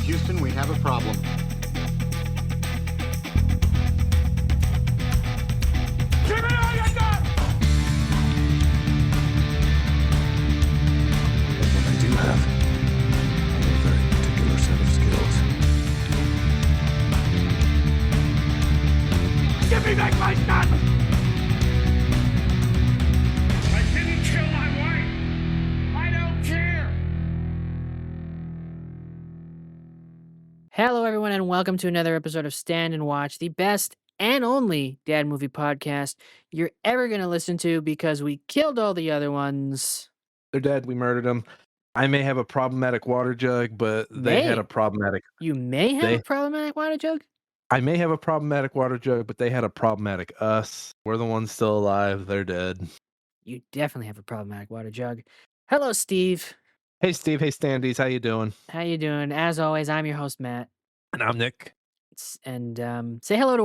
Houston, we have a problem. Give me all you got! But what I do have are a very particular set of skills. Give me back my gun! I didn't kill my wife! I don't care! Hello, everyone, and welcome to another episode of Stand and Watch, the best and only dad movie podcast you're ever going to listen to because we killed all the other ones. They're dead. We murdered them. I may have a problematic water jug, but they had a problematic. You may have They- a problematic water jug? I may have a problematic water jug, but they had a problematic us. We're the ones still alive. They're dead. You definitely have a problematic water jug. Hello, Steve. Hey, Steve. Hey, Standees. How you doing? How you doing? As always, I'm your host, Matt. And I'm Nick. And say hello to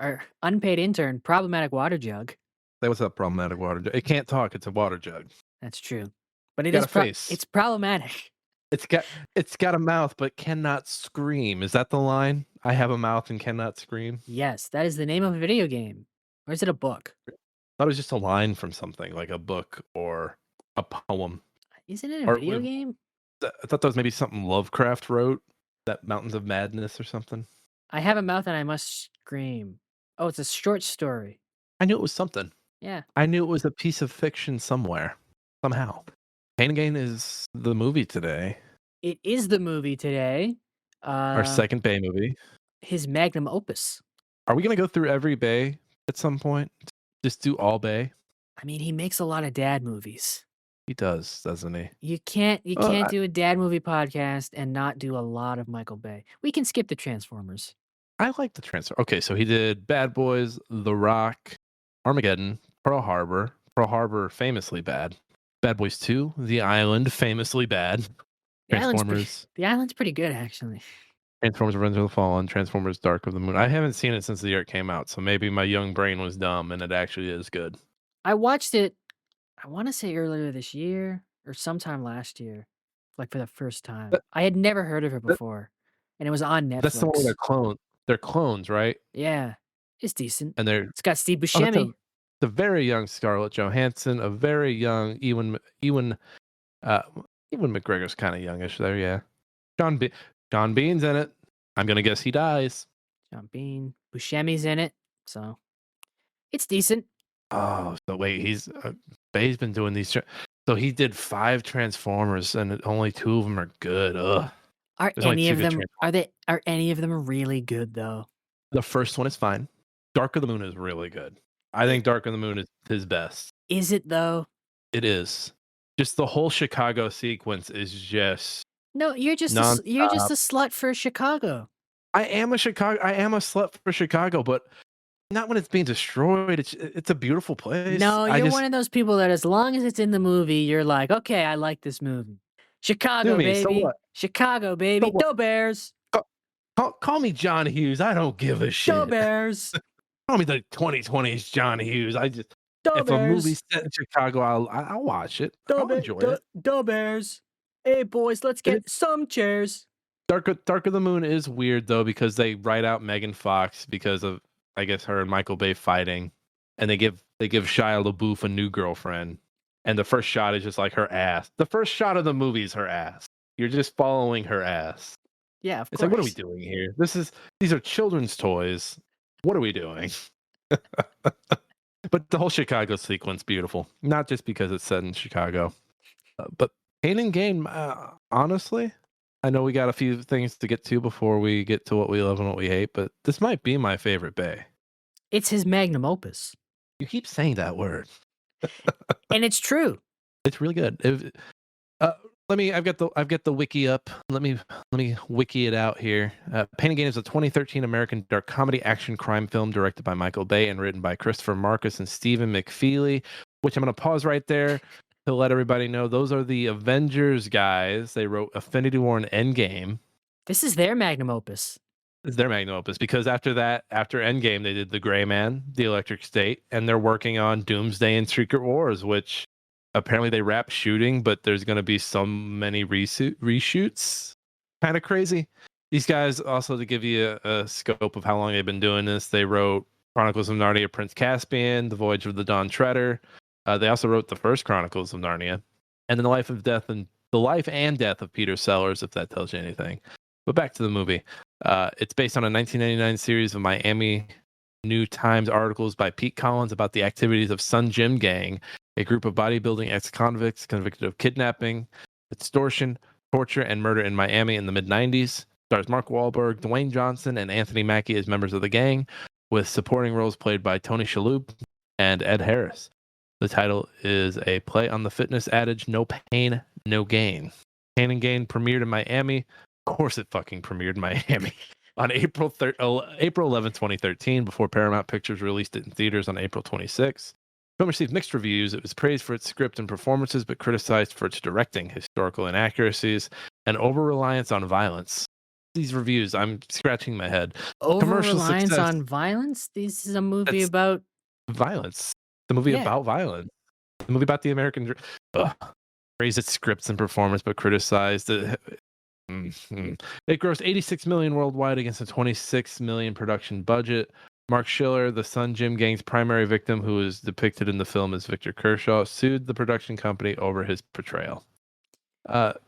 our unpaid intern, Problematic Water Jug. Say what's up, problematic water jug. It can't talk. It's a water jug. That's true. But it Got is a face. it's problematic. It's got a mouth, but cannot scream. Is that the line? I have a mouth and cannot scream. Yes, that is the name of a video game. Or is it a book? I thought it was just a line from something like a book or a poem. Isn't it a Or video would- game? I thought that was maybe something Lovecraft wrote. That Mountains of Madness or something. I have a mouth and I must scream. Oh, it's a short story. I knew it was something. Yeah. I knew it was a piece of fiction somewhere. Somehow. Pain and Gain is the movie today. It is the movie today. Our second Bay movie. His magnum opus. Are we going to go through every Bay at some point? Just do all Bay? I mean, he makes a lot of dad movies. He does, doesn't he? You can't Well, do a dad movie podcast and not do a lot of Michael Bay. We can skip the Transformers. I like the transfer. Okay, so he did Bad Boys, The Rock, Armageddon, Pearl Harbor. Pearl Harbor, famously bad. Bad Boys 2, The Island, famously bad. The Island's Transformers. The Island's pretty good, actually. Transformers Revenge of the Fallen, Transformers Dark of the Moon. I haven't seen it since the year it came out, so maybe my young brain was dumb and it actually is good. I watched it, I want to say earlier this year or sometime last year, like for the first time. That- I had never heard of it before, and it was on Netflix. That's the one where they're clones. They're clones, right? Yeah, it's decent. And they're It's got Steve that's Buscemi. the very young Scarlett Johansson, a very young Ewan McGregor's kind of youngish there, yeah. John Bean's in it. I'm gonna guess he dies. John Bean. Buscemi's in it, so it's decent. Oh, so wait, Bay's been doing these. So he did 5 Transformers, and only 2 of them are good. Ugh. Are There's only any 2 of good them are any of them really good though? The first one is fine. Dark of the Moon is really good. I think Dark of the Moon is his best. Is it though? It is. Just the whole Chicago sequence is just. No, you're just you're just a slut for Chicago. I am a slut for Chicago, but not when it's being destroyed. It's a beautiful place. No, you're one of those people that as long as it's in the movie, you're like, okay, I like this movie. Chicago, me, so baby. what? Chicago, baby. So what? Go Bears. Call me John Hughes. I don't give a shit. Go Bears. Call me the 2020s John Hughes. Go If Bears. a movie's set in Chicago, I'll watch it. I'll enjoy it. Go Bears. Hey boys, let's get some chairs. Dark of the Moon is weird though because they write out Megan Fox because of I guess her and Michael Bay fighting, and they give Shia LaBeouf a new girlfriend, and the first shot is just like her ass. The first shot of the movie is her ass. You're just following her ass. Yeah, of It's course. like, what are we doing here? These are children's toys. What are we doing? But the whole Chicago sequence, beautiful. Not just because it's set in Chicago, but Pain and Gain. Honestly, I know we got a few things to get to before we get to what we love and what we hate, but this might be my favorite Bay. It's his magnum opus. You keep saying that word. And it's true. It's really good. I've got the wiki up. Let me wiki it out here. Pain and Gain is a 2013 American dark comedy action crime film directed by Michael Bay and written by Christopher Marcus and Stephen McFeely, which I'm going to pause right there to let everybody know those are the Avengers guys. They wrote Infinity War and Endgame. This is their magnum opus. This is their magnum opus because after Endgame, they did The Gray Man, The Electric State, and they're working on Doomsday and Secret Wars, which apparently they wrapped shooting, but there's going to be so many reshoots. kind of crazy. These guys, also to give you a scope of how long they've been doing this, they wrote Chronicles of Narnia, Prince Caspian, The Voyage of the Dawn Treader. They also wrote the first Chronicles of Narnia, and then the life and death of Peter Sellers, if that tells you anything. But back to the movie. It's based on a 1999 series of Miami New Times articles by Pete Collins about the activities of Sun Gym Gang, a group of bodybuilding ex-convicts convicted of kidnapping, extortion, torture, and murder in Miami in the mid-90s. Stars Mark Wahlberg, Dwayne Johnson, and Anthony Mackie as members of the gang, with supporting roles played by Tony Shalhoub and Ed Harris. The title is a play on the fitness adage, no pain, no gain. Pain and Gain premiered in Miami. Of course it fucking premiered in Miami on April 11, 2013, before Paramount Pictures released it in theaters on April 26. The film received mixed reviews. It was praised for its script and performances, but criticized for its directing, historical inaccuracies, and over-reliance on violence. These reviews, I'm scratching my head. Over-reliance on violence? This is a movie about violence. The movie about violence. The movie about the American praised its scripts and performance, but criticized it. It grossed $86 million worldwide against a $26 million production budget. Mark Schiller, the Sun Gym Gang's primary victim, who is depicted in the film as Victor Kershaw, sued the production company over his portrayal. Let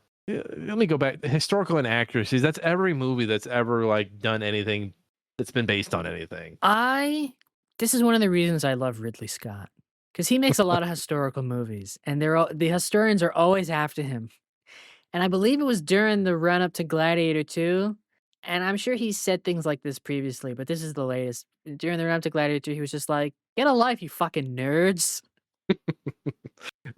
me go back. Historical inaccuracies. That's every movie that's ever like done anything that's been based on anything. This is one of the reasons I love Ridley Scott, because he makes a lot of historical movies, and the historians are always after him. And I believe it was during the run up to Gladiator 2, and I'm sure he said things like this previously, but this is the latest. During the run up to Gladiator 2, he was just like, "Get a life, you fucking nerds."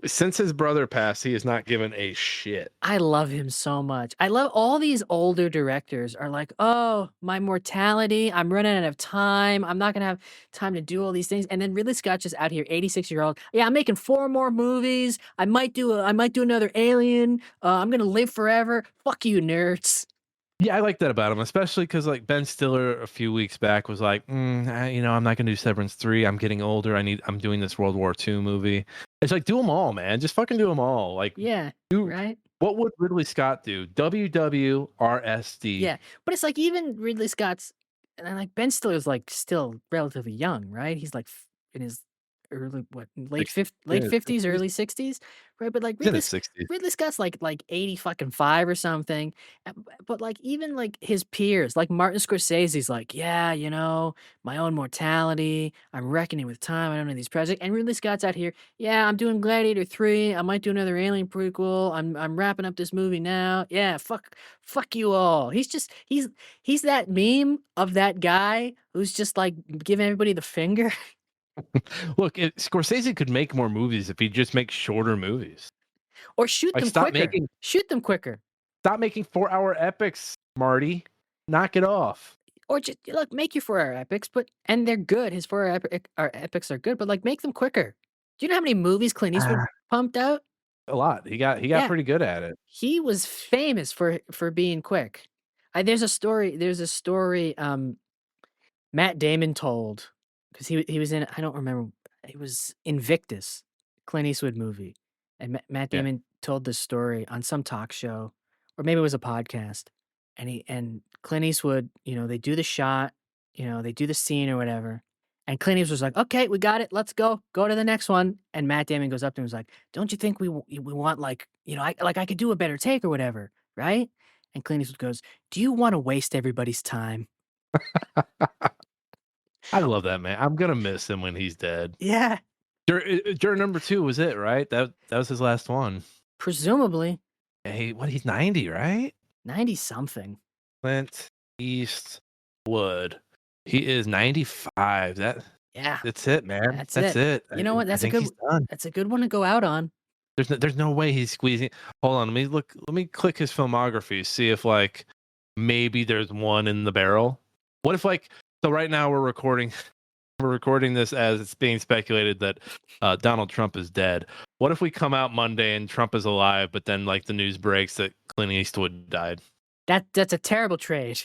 Since his brother passed, he has not given a shit. I love him so much. I love all these older directors are like, "Oh, my mortality, I'm running out of time. I'm not gonna have time to do all these things." And then Ridley Scott's just out here, 86-year-old. "Yeah, I'm making 4 more movies. I might do another Alien. I'm gonna live forever. Fuck you, nerds." Yeah, I like that about him, especially because like Ben Stiller a few weeks back was like, I'm not gonna do Severance 3. I'm getting older. I'm doing this World War II movie. It's like, do them all, man. Just fucking do them all. Like, yeah, right. What would Ridley Scott do? WWRSD. Yeah, but it's like even Ridley Scott's, and like Ben Stiller's like still relatively young, right? He's like in his early late 50s, early 60s, right? But like Ridley Scott's like 80 fucking 5 or something. But like even like his peers, like Martin Scorsese's like, "Yeah, my own mortality. I'm reckoning with time. I don't know these projects." And Ridley Scott's out here, "Yeah, I'm doing Gladiator 3. I might do another Alien prequel. I'm wrapping up this movie now. Yeah, fuck you all." He's that meme of that guy who's just like giving everybody the finger. Look, Scorsese could make more movies if he just makes shorter movies. Or shoot them quicker. Shoot them quicker. Stop making 4-hour epics, Marty. Knock it off. Or just look, make your 4-hour epics, and they're good. His 4-hour epics are good, but like make them quicker. Do you know how many movies Clint Eastwood pumped out? A lot. He got pretty good at it. He was famous for being quick. There's a story Matt Damon told, because he was in, I don't remember, it was Invictus, Clint Eastwood movie. And Matt Damon told this story on some talk show, or maybe it was a podcast. And Clint Eastwood, they do the shot, they do the scene or whatever. And Clint Eastwood was like, "Okay, we got it. Let's go to the next one." And Matt Damon goes up to him and was like, "Don't you think we want like, I could do a better take or whatever, right?" And Clint Eastwood goes, "Do you want to waste everybody's time?" I love that man. I'm gonna miss him when he's dead. Yeah. Juror number 2 was it, right? That was his last one. Presumably. Hey, he's 90, right? 90 something. Clint Eastwood. He is 95. That's it, man. That's it. You know what? That's a good one to go out on. There's no way he's squeezing. Hold on, let me click his filmography, see if like maybe there's one in the barrel. What if like, so right now we're recording this as it's being speculated that Donald Trump is dead. What if we come out Monday and Trump is alive, but then like the news breaks that Clint Eastwood died? That's a terrible trade.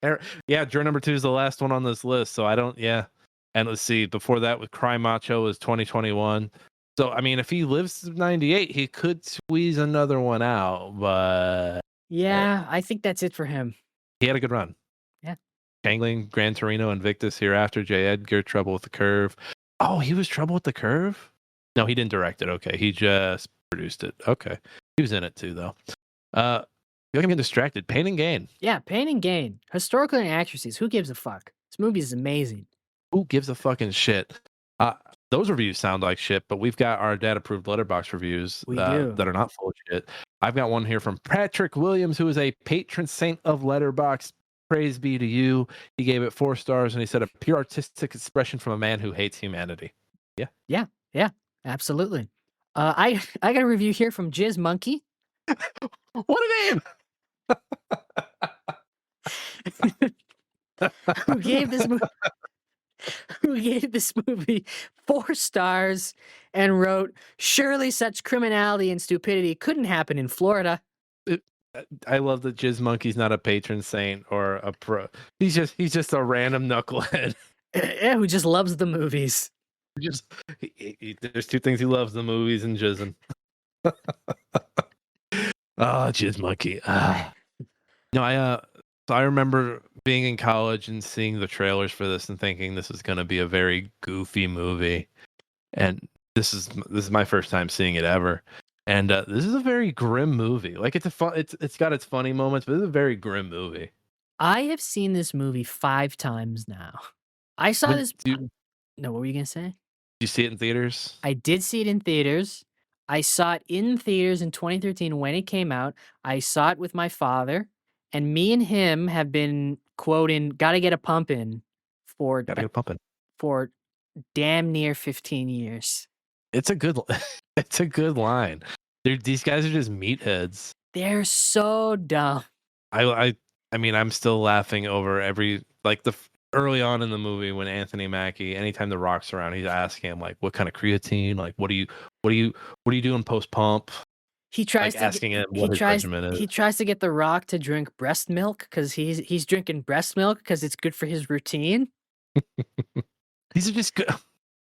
Juror number 2 is the last one on this list. So I don't. Yeah, and let's see. Before that, with Cry Macho was 2021. So I mean, if he lives to 98, he could squeeze another one out. But Yeah, I think that's it for him. He had a good run. Yeah. Gangling, Gran Torino, Invictus, Hereafter, J. Edgar, Trouble with the Curve. Oh, he was Trouble with the Curve? No, he didn't direct it. Okay, he just produced it. Okay, he was in it too, though. You're getting distracted. Pain and Gain. Yeah, Pain and Gain. Historical inaccuracies. Who gives a fuck? This movie is amazing. Who gives a fucking shit? Those reviews sound like shit, but we've got our dad-approved Letterboxd reviews that are not full of shit. I've got one here from Patrick Williams, who is a patron saint of Letterboxd. Praise be to you. He gave it 4 stars, and he said a pure artistic expression from a man who hates humanity. Yeah, absolutely. I got a review here from Jizz Monkey. What a name! who gave this movie 4 stars and wrote, "Surely such criminality and stupidity couldn't happen in Florida." I love that Jizz Monkey's not a patron saint or a pro. He's just a random knucklehead. Yeah, who just loves the movies. There's 2 things he loves: the movies and jizzing. Jizz Monkey. No, I remember being in college and seeing the trailers for this and thinking this is going to be a very goofy movie, and this is my first time seeing it ever. And this is a very grim movie. Like it's got its funny moments, but it's a very grim movie. I have seen this movie 5 times now. I saw this. No, what were you gonna say? Did you see it in theaters? I did see it in theaters. I saw it in theaters in 2013 when it came out. I saw it with my father, and me and him have been quoting "Gotta Get a Pumpin'" for damn near 15 years. It's a good line. These guys are just meatheads. They're so dumb. I mean, I'm still laughing over early on in the movie when Anthony Mackie, anytime The Rock's around, he's asking him like, "What kind of creatine? Like, what are you doing post pump?" He tries asking him what his regimen is. He tries to get The Rock to drink breast milk because he's drinking breast milk because it's good for his routine. These are just good.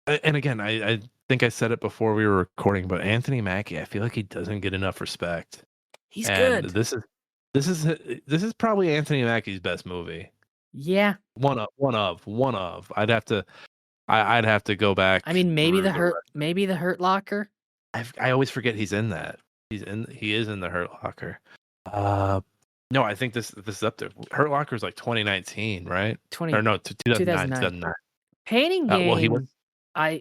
And again, I think I said it before we were recording, but Anthony Mackie, I feel like he doesn't get enough respect. He's good. This is probably Anthony Mackie's best movie. Yeah. One of. I'd have to go back. I mean, maybe the Hurt Locker. I always forget he's in that. He is in the Hurt Locker. No, I think this is up there. Hurt Locker is like 2019, right? 2009. Pain and Gain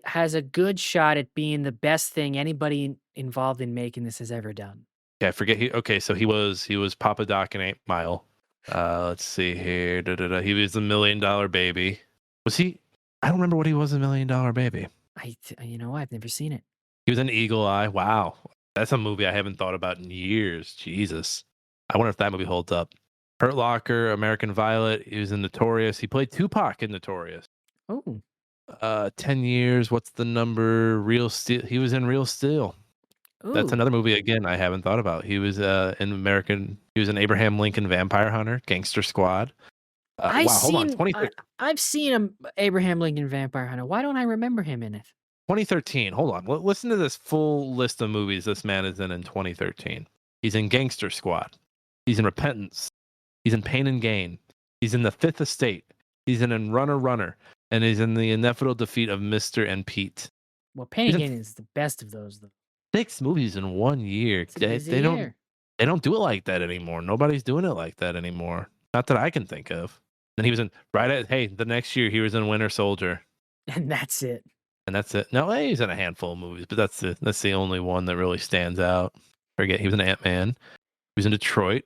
has a good shot at being the best thing anybody involved in making this has ever done. Yeah, I forget. So he was Papa Doc in 8 Mile. Let's see here. He was the $1 Million Baby. Was he? I don't remember what he was in $1 Million Baby. I've never seen it. He was in Eagle Eye. Wow, that's a movie I haven't thought about in years. Jesus, I wonder if that movie holds up. Hurt Locker, American Violet. He was in Notorious. He played Tupac in Notorious. Oh. 10 years. What's the number? Real Steel. He was in Real Steel. Ooh. That's another movie again I haven't thought about. He was He was in Abraham Lincoln Vampire Hunter, Gangster Squad. Hold on. I've seen Abraham Lincoln Vampire Hunter. Why don't I remember him in it? 2013. Hold on. Listen to this full list of movies this man is in 2013. He's in Gangster Squad. He's in Repentance. He's in Pain and Gain. He's in The Fifth Estate. He's in Runner. And he's in The Inevitable Defeat of Mr. and Pete. Well, Pain and Gain is the best of those, though. 6 movies in 1 year. They don't do it like that anymore. Nobody's doing it like that anymore. Not that I can think of. And he was in the next year he was in Winter Soldier. And that's it. No, he's in a handful of movies, but that's the only one that really stands out. He was in Ant-Man. He was in Detroit.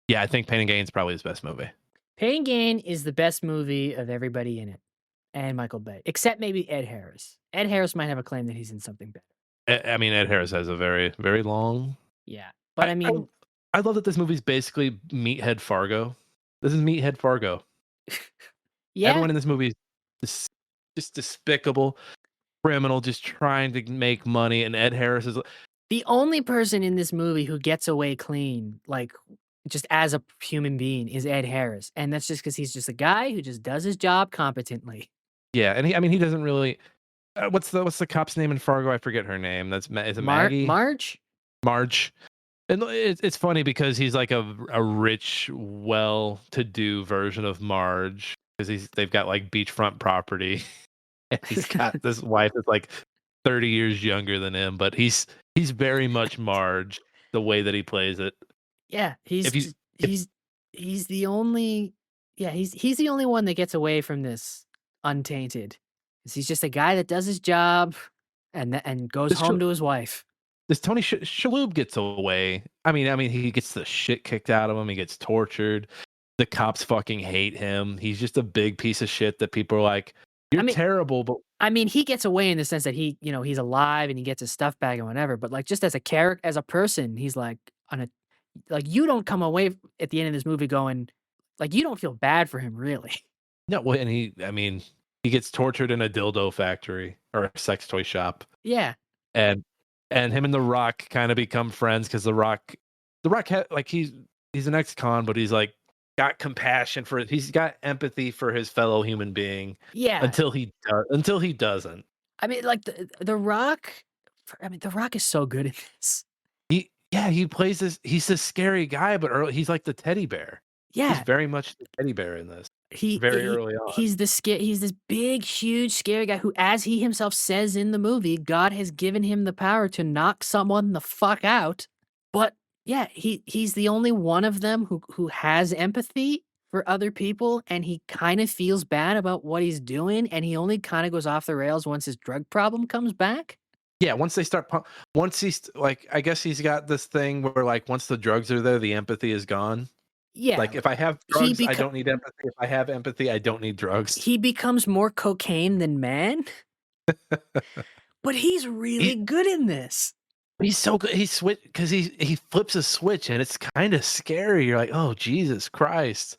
Yeah, I think Pain and Gain is probably his best movie. Pain and Gain is the best movie of everybody in it. And Michael Bay. Except maybe Ed Harris. Ed Harris might have a claim that he's in something better. I mean, Ed Harris has a very, very long... Yeah, but I mean... I love that this movie's basically Meathead Fargo. This is Meathead Fargo. Yeah. Everyone in this movie is just despicable, criminal, just trying to make money, and Ed Harris is... The only person in this movie who gets away clean, like, just as a human being, is Ed Harris. And that's just because he's just a guy who just does his job competently. Yeah, and he doesn't really... what's the cop's name in Fargo? I forget her name. Is it Maggie? Marge? Marge. And it's funny because he's like a rich, well-to-do version of Marge because they've got like beachfront property, and he's got this wife that's like 30 years younger than him, but he's very much Marge the way that he plays it. Yeah, If you if he's the only he's the only one that gets away from this untainted. 'Cause he's just a guy that does his job and goes this home to his wife. this Tony Shalhoub gets away. I mean, he gets the shit kicked out of him. He gets tortured. The cops fucking hate him. He's just a big piece of shit that people are like, I "You're mean terrible," but I mean, he gets away in the sense that he's alive and he gets his stuff back and whatever, but, like, just as a character, as a person, he's, like, on a like, you don't come away at the end of this movie going like, you don't feel bad for him, really. no, well, and he gets tortured in a dildo factory or a sex toy shop, Yeah. and him and The Rock kind of become friends because The Rock like he's an ex-con, but he's like got compassion he's got empathy for his fellow human being Yeah. until he doesn't. I mean, like, The Rock The Rock is so good at this. He plays he's this scary guy, but he's like the teddy bear. He's Yeah. very much the teddy bear in this. He Very he early on. he's this big, huge, scary guy who, as he himself says in the movie, God has given him the power to knock someone the fuck out. But yeah, he's the only one of them who has empathy for other people, and he kind of feels bad about what he's doing, and he only kind of goes off the rails once his drug problem comes back. Yeah, once they start once he's like, I guess he's got this thing where like once the drugs are there, the empathy is gone. Yeah, Like if I have he drugs, I beco- don't need empathy. If I have empathy, I don't need drugs. he becomes more cocaine than man, but he's really good in this. He's so good. He switch because he flips a switch and it's kind of scary. You're like, oh Jesus Christ!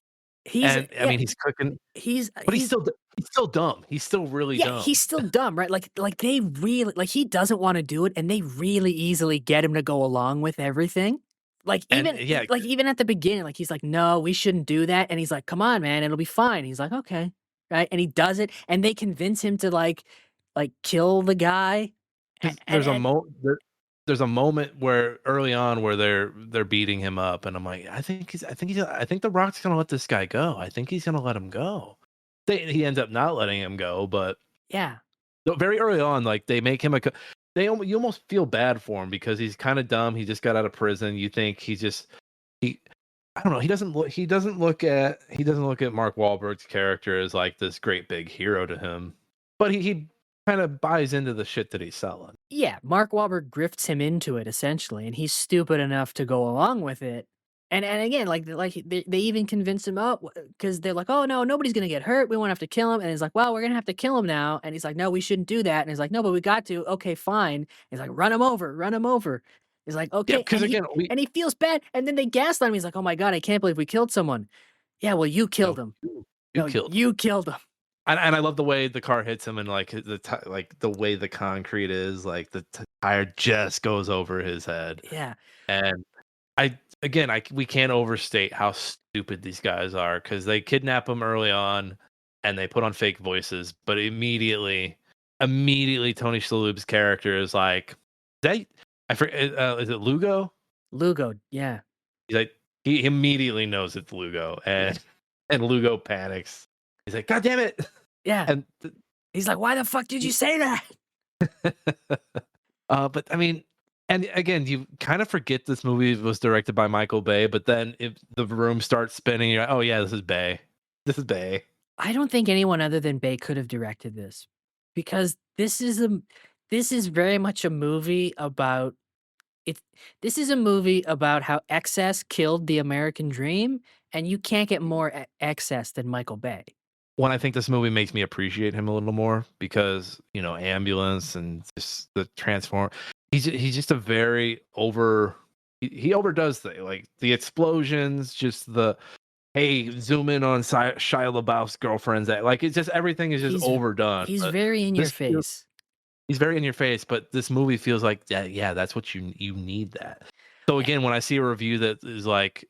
And I mean, he's cooking, but he's still dumb. He's still really dumb. He's still dumb, right? Like they really like he doesn't want to do it, and they really easily get him to go along with everything. Like even at the beginning, like he's like, "No, we shouldn't do that," and he's like, "Come on, man, it'll be fine." He's like, "Okay," right? And he does it, and they convince him to like kill the guy. There's a moment where early on where they're beating him up, and I'm like, I think The Rock's gonna let this guy go. I think he's gonna let him go. He ends up not letting him go, but Yeah, very early on, like they make him you almost feel bad for him because he's kind of dumb. He just got out of prison. You think he I don't know. He doesn't look at Mark Wahlberg's character as like this great big hero to him, but he kind of buys into the shit that he's selling. yeah. Mark Wahlberg grifts him into it essentially, and he's stupid enough to go along with it. And again, like they even convince him up because they're like, "Oh no, nobody's gonna get hurt. We won't have to kill him." And he's like, "Well, we're gonna have to kill him now." And he's like, "No, we shouldn't do that." And he's like, "No, but we got to." Okay, fine. He's like, "Run him over, run him over." He's like, Yeah, "Okay." because And again, and he feels bad. And then they gaslight him. He's like, "Oh my god, I can't believe we killed someone." Yeah, well, you killed him. No, you killed him. And I love the way the car hits him and like like the way the concrete is, like the tire just goes over his head. Yeah. And we can't overstate how stupid these guys are because they kidnap him early on and they put on fake voices, but immediately Tony Shalhoub's character is like, I forget, is it Lugo? Lugo, yeah. He's like, he immediately knows it's Lugo, and Lugo panics. He's like, God damn it! Yeah. And He's like, "Why the fuck did you say that?" but I mean, and again, you kind of forget this movie was directed by Michael Bay, but then if the room starts spinning, you're like, oh yeah, this is Bay. This is Bay. I don't think anyone other than Bay could have directed this because this is very much a movie about it. This is a movie about how excess killed the American dream, and you can't get more excess than Michael Bay. When I think this movie makes me appreciate him a little more because Ambulance and just the Transform. He's just a very he overdoes things like the explosions, just the hey, zoom in on Shia LaBeouf's girlfriend's like it's just everything is just overdone. He's very in your face. He's very in your face, but this movie feels like yeah, that's what you need that. So again, when I see a review that is like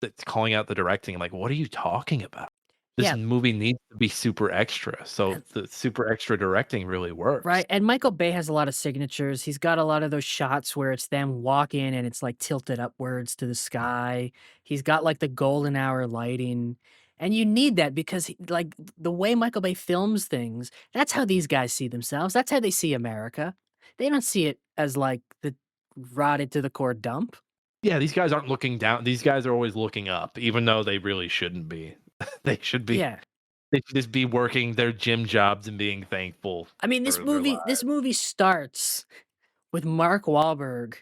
that's calling out the directing, I'm like, what are you talking about? this Yeah. movie needs to be super extra. So the super extra directing really works. Right, and Michael Bay has a lot of signatures. He's got a lot of those shots where it's them walking and it's, like, tilted upwards to the sky. He's got, like, the golden hour lighting, and you need that because like, the way Michael Bay films things, that's how these guys see themselves. That's how they see America. They don't see it as, like, the rotted to the core dump. Yeah, these guys aren't looking down. These guys are always looking up, even though they really shouldn't be. They should be. Yeah. They should just be working their gym jobs and being thankful I mean, for their lives. this movie starts with Mark Wahlberg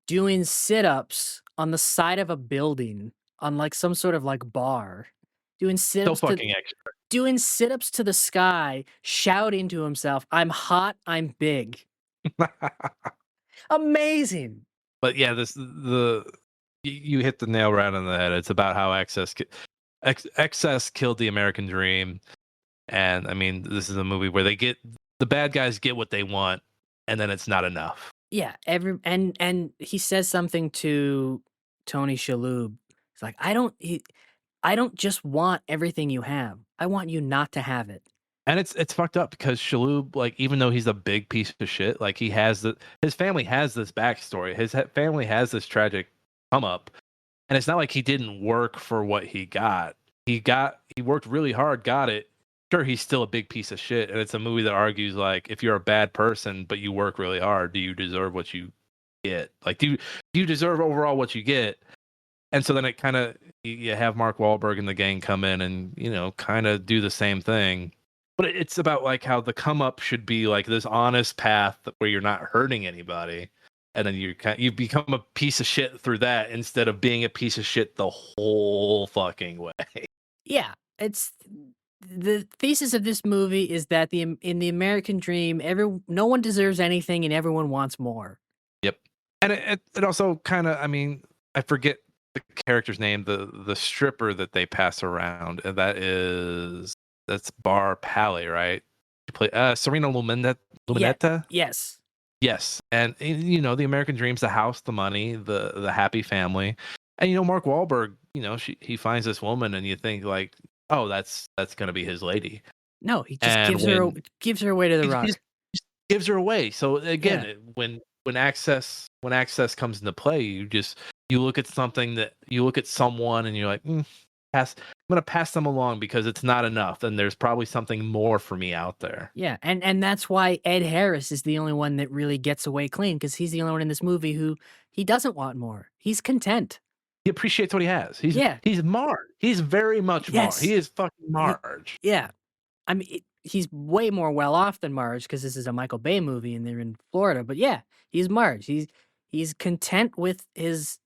doing sit-ups on the side of a building on, like, some sort of, like, bar. Doing So sit-ups to fucking extra. doing sit-ups to the sky, shouting to himself, "I'm hot, I'm big." Amazing. But yeah, you hit the nail right on the head. It's about how excess killed the American dream. And I mean, this is a movie where the bad guys get what they want, and then it's not enough. Yeah, and he says something to Tony Shalhoub. It's like, I don't just want everything you have. I want you not to have it." And it's fucked up because Shalhoub, like, even though he's a big piece of shit, like his family has this backstory. His family has this tragic come up, and it's not like he didn't work for what he got. He worked really hard, got it. Sure, he's still a big piece of shit, and it's a movie that argues like, if you're a bad person but you work really hard, do you deserve what you get? Like, do you deserve overall what you get? And so then it kind of, you have Mark Wahlberg and the gang come in and, kind of do the same thing. But it's about like how the come up should be like this honest path where you're not hurting anybody, and then you become a piece of shit through that instead of being a piece of shit the whole fucking way. Yeah, it's the thesis of this movie is that in the American dream, no one deserves anything and everyone wants more. Yep. And it also kind of, I mean, I forget the character's name, the stripper that they pass around, and that's Bar Pally, right? You play Serena Luminetta. Yes. Yes, and the American dream's the house, the money, the happy family, and Mark Wahlberg, he finds this woman, and you think like, oh, that's gonna be his lady. No, he just gives her away to the rock. Just gives her away. So again, when access comes into play, you look at someone and you're like, pass. I'm gonna pass them along because it's not enough, and there's probably something more for me out there. Yeah, and that's why Ed Harris is the only one that really gets away clean because he's the only one in this movie who he doesn't want more. He's content. He appreciates what he has. He's Marge. He's very much Marge. He is fucking Marge. Yeah, I mean, he's way more well off than Marge because this is a Michael Bay movie and they're in Florida. But yeah, he's Marge. He's content with his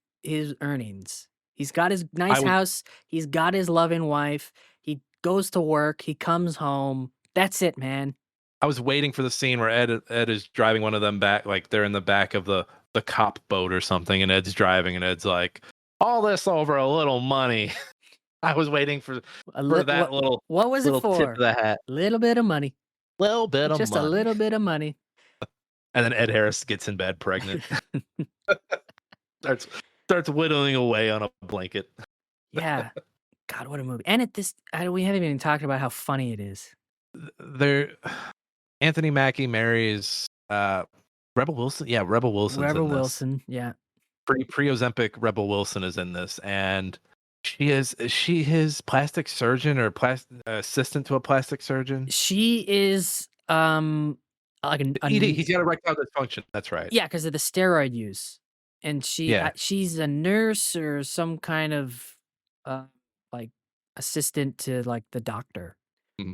earnings. He's got his nice house. He's got his loving wife. He goes to work. He comes home. That's it, man. I was waiting for the scene where Ed is driving one of them back, like they're in the back of the cop boat or something, and Ed's driving, and Ed's like, all this over a little money. I was waiting for that little. What was it for? Tip of the hat. Little bit of money. Just a little bit of money. And then Ed Harris gets in bed pregnant. Starts whittling away on a blanket. Yeah. God, what a movie. And we haven't even talked about how funny it is. Anthony Mackie marries Rebel Wilson. Yeah, Rebel Wilson. Wilson, yeah. Pre-Ozempic Rebel Wilson is in this, and is she his plastic surgeon or assistant to a plastic surgeon? She is like he's got erectile dysfunction. That's right. Yeah, because of the steroid use. And she's a nurse or some kind of like assistant to like the doctor. Mm-hmm.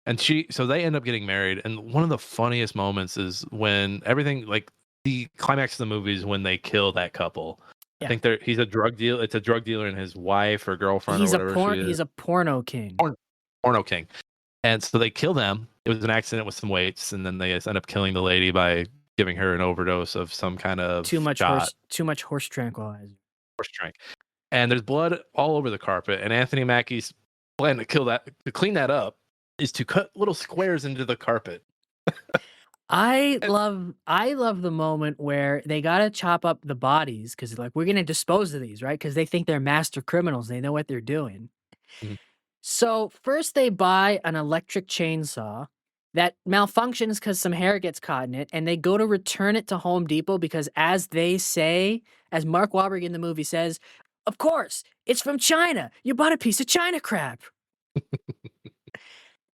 And so they end up getting married. And one of the funniest moments is when everything, like the climax of the movie is when they kill that couple. Yeah. I think he's a drug dealer. It's a drug dealer and his wife or girlfriend or whatever she is. He's a porno king. Porno king. And so they kill them. It was an accident with some weights, and then they end up killing the lady by giving her an overdose of some kind of too much horse tranquilizer. Horse trank. And there's blood all over the carpet. And Anthony Mackie's plan to clean that up is to cut little squares into the carpet. I love the moment where they gotta chop up the bodies because like we're gonna dispose of these, right? Because they think they're master criminals. They know what they're doing. Mm-hmm. So first they buy an electric chainsaw that malfunctions because some hair gets caught in it, and they go to return it to Home Depot because, as they say, as Mark Wahlberg in the movie says, of course, it's from China. You bought a piece of China crap.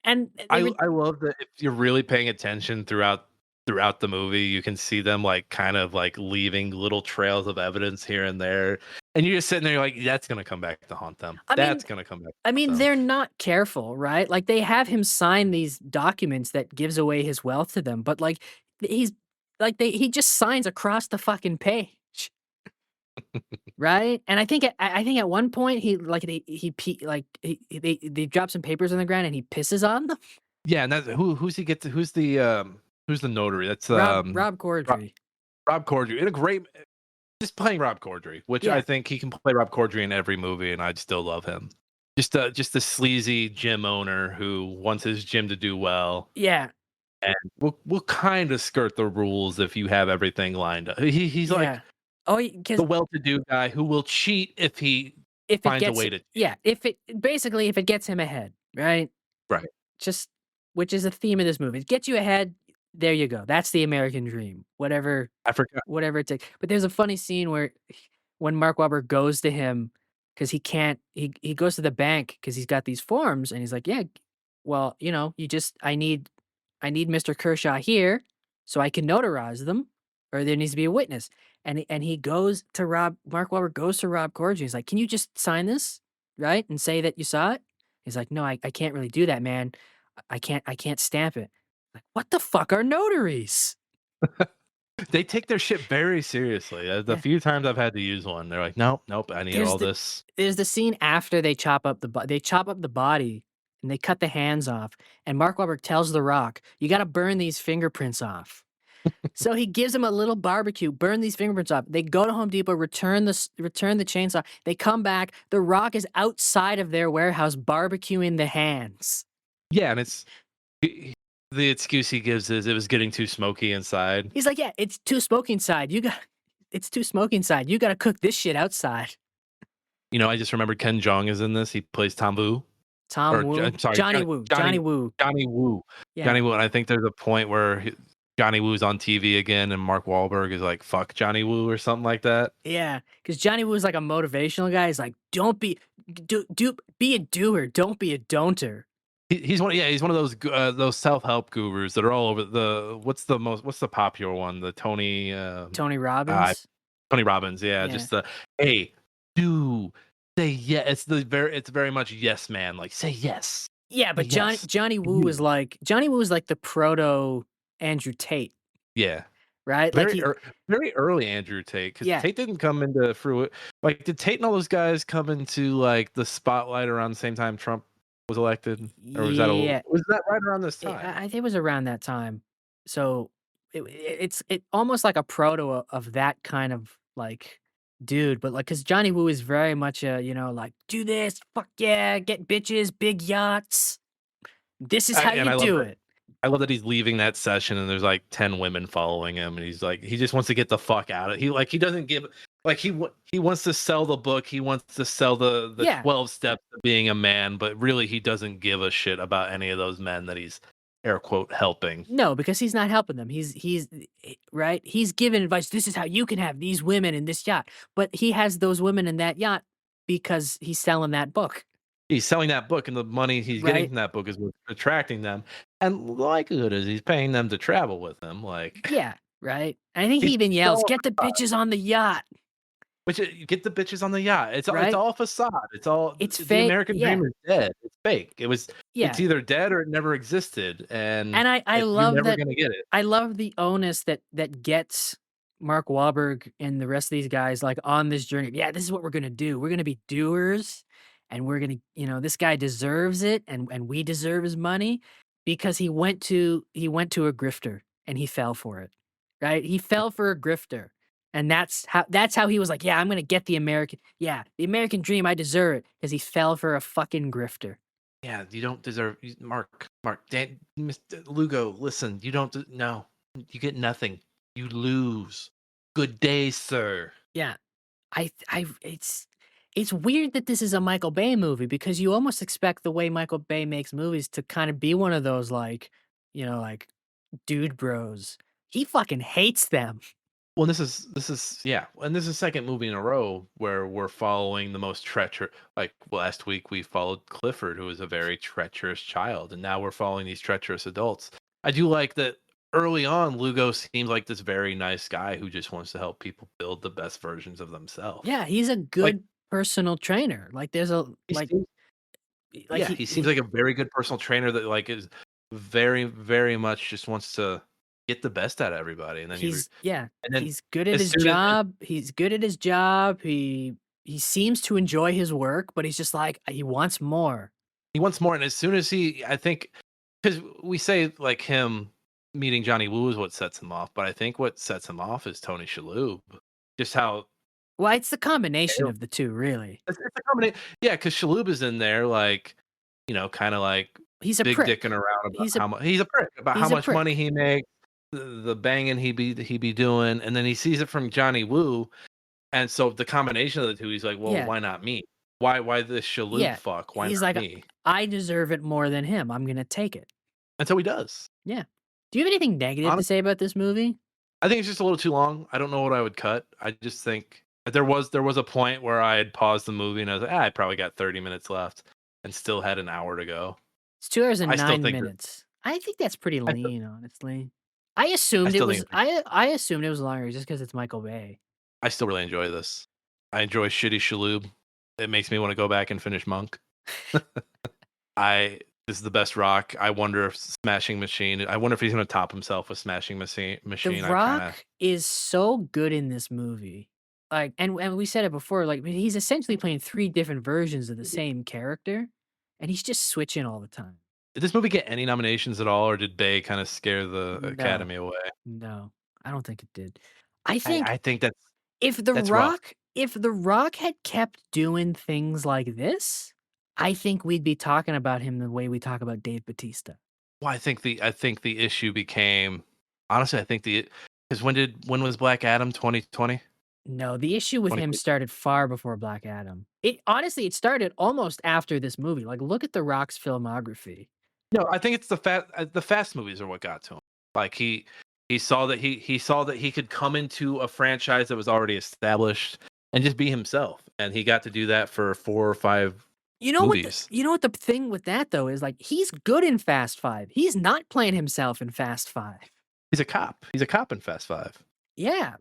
And I love that if you're really paying attention throughout the movie, you can see them like kind of like leaving little trails of evidence here and there, and you're just sitting there like, that's gonna come back to haunt them. That's gonna come back. I mean, they're not careful, right? Like they have him sign these documents that gives away his wealth to them, but like he's he just signs across the fucking page. Right? And I think at one point he they drop some papers on the ground and he pisses on them. Yeah, and that's who's the notary? That's Rob Corddry. Rob Corddry in a great, just playing Rob Corddry, which I think he can play Rob Corddry in every movie, and I'd still love him. Just a sleazy gym owner who wants his gym to do well. Yeah. And we'll kind of skirt the rules if you have everything lined up. He's like the well-to-do guy who will cheat if finds a way to. Yeah, if it gets him ahead, right? Right. Just which is the theme of this movie. It gets you ahead. There you go. That's the American dream. Whatever. I forgot. Whatever it takes. But there's a funny scene when Mark Wahlberg goes to him because he can't. He goes to the bank because he's got these forms and he's like, yeah, well, I need Mr. Kershaw here so I can notarize them, or there needs to be a witness. And he goes to Mark Wahlberg goes to Rob Corddry. He's like, can you just sign this, right, and say that you saw it? He's like, no, I can't really do that, man. I can't stamp it. Like, what the fuck are notaries? They take their shit very seriously. The few times I've had to use one, they're like, nope, I need all this. There's the scene after they chop up the body and they cut the hands off. And Mark Wahlberg tells The Rock, you got to burn these fingerprints off. So he gives him a little barbecue, burn these fingerprints off. They go to Home Depot, return the chainsaw. They come back. The Rock is outside of their warehouse barbecuing the hands. Yeah, and it's the excuse he gives is it was getting too smoky inside. He's like, yeah, it's too smoky inside. It's too smoky inside. You got to cook this shit outside. I just remembered Ken Jeong is in this. He plays Tom Woo. Johnny Woo. Johnny Woo. Yeah. Johnny Woo. And I think there's a point where Johnny Woo's on TV again, and Mark Wahlberg is like, "Fuck Johnny Woo" or something like that. Yeah, because Johnny Woo is like a motivational guy. He's like, "Don't be a doer. Don't be a don'ter." He's one of those self-help gurus that are all over what's the popular one? The Tony Robbins. Tony Robbins. Yeah. Just hey, do say yes. It's very much yes man. Like, say yes. Yeah, but yes. Johnny Woo is like the proto Andrew Tate. Yeah. Right? Very early Andrew Tate. Because Tate didn't come into fruit. Like, did Tate and all those guys come into like the spotlight around the same time Trump was elected? Or was that right around this time? I think it was around that time. So it's almost like a proto of that kind of like dude, but like, because Johnny Woo is very much a, like, do this, fuck yeah, get bitches, big yachts. This is how you do it. I love that he's leaving that session and there's like 10 women following him, and he's like, he just wants to get the fuck out of it. He doesn't give, like, he wants to sell the book. He wants to sell the 12 steps to being a man, but really he doesn't give a shit about any of those men that he's air quote helping. No, because he's not helping them. He's right. He's giving advice. This is how you can have these women in this yacht, but he has those women in that yacht because he's selling that book. He's selling that book, and the money he's getting from that book is what's attracting them. And the likelihood is he's paying them to travel with him. Like, yeah, right. I think he even yells, "Get the bitches on the yacht." Which, get the bitches on the yacht. It's all facade. It's fake. The American dream is dead. It's fake. It's either dead or it never existed. And I love you're never that. Gonna get it. I love the onus that gets Mark Wahlberg and the rest of these guys like on this journey. Yeah, this is what we're gonna do. We're gonna be doers. And we're going to, this guy deserves it, and we deserve his money because he went to a grifter and he fell for it, right? He fell for a grifter, and that's how he was like, yeah, I'm going to get the American dream. I deserve it because he fell for a fucking grifter. Yeah, you don't deserve, Mark, Dan, Mr. Lugo. Listen, you don't. No, you get nothing. You lose. Good day, sir. Yeah, It's weird that this is a Michael Bay movie because you almost expect the way Michael Bay makes movies to kind of be one of those like, like dude bros. He fucking hates them. Well, this is yeah, and this is second movie in a row where we're following the most treacherous. Like last week, we followed Clifford, who was a very treacherous child, and now we're following these treacherous adults. I do like that early on. Lugo seems like this very nice guy who just wants to help people build the best versions of themselves. Yeah, he's a Like good personal trainer. Like there's a he seems, like yeah, he seems like a very good personal trainer that like is very very much just wants to get the best out of everybody, and then and then he's good at as his soon as job. He's good at his job. He seems to enjoy his work, but he's just like he wants more. he wants more, and as soon as I think, because we say like him meeting Johnny Woo is what sets him off, but I think what sets him off is Tony Shalhoub. Just how Well, it's the combination of the two, really. it's a combination, yeah, because Shalhoub is in there, like kind of like He's a big prick. dicking around about He's a how much he's a prick about how he's a much money prick. he makes, the banging he be doing, and then he sees it from Johnny Woo, and so the combination of the two, he's like, well, Yeah, why not me? Why this Shalhoub yeah. fuck? Why He's not like, me? I deserve it more than him. I'm gonna take it. And so he does. Yeah. Do you have anything negative to Honestly, say about this movie? I think it's just a little too long. I don't know what I would cut. I just think there was a point where I had paused the movie and I was like, I probably got 30 minutes left and still had an hour to go. It's 2 hours and I still 9 think that minutes. I think that's pretty I still, lean, honestly. I still think I assumed it was longer just because it's Michael Bay. I still really enjoy this. I enjoy shitty Shaloub. It makes me want to go back and finish Monk. This is the best Rock. I wonder if Smashing Machine. I wonder if he's going to top himself with Smashing Machine. The I kind of Rock is so good in this movie. Like, and we said it before, like, he's essentially playing 3 different versions of the same character, and he's just switching all the time. did this movie get any nominations at all, or did Bay kind of scare the No, Academy away? no, I don't think it did. I think I think if The that's rough. Rock had kept doing things like this, I think we'd be talking about him the way we talk about Dave Bautista. Well, I think the issue became, honestly, I think the because when was Black Adam 2020? No, the issue with him started far before Black Adam. It honestly, it started almost after this movie. Like, look at The Rock's filmography. No, I think it's the fast movies are what got to him. Like he saw that he saw that he could come into a franchise that was already established and just be himself, and he got to do that for 4 or 5 movies. You know what the thing with that though is like he's good in Fast 5. He's not playing himself in Fast 5. He's a cop. He's a cop in Fast Five. Yeah.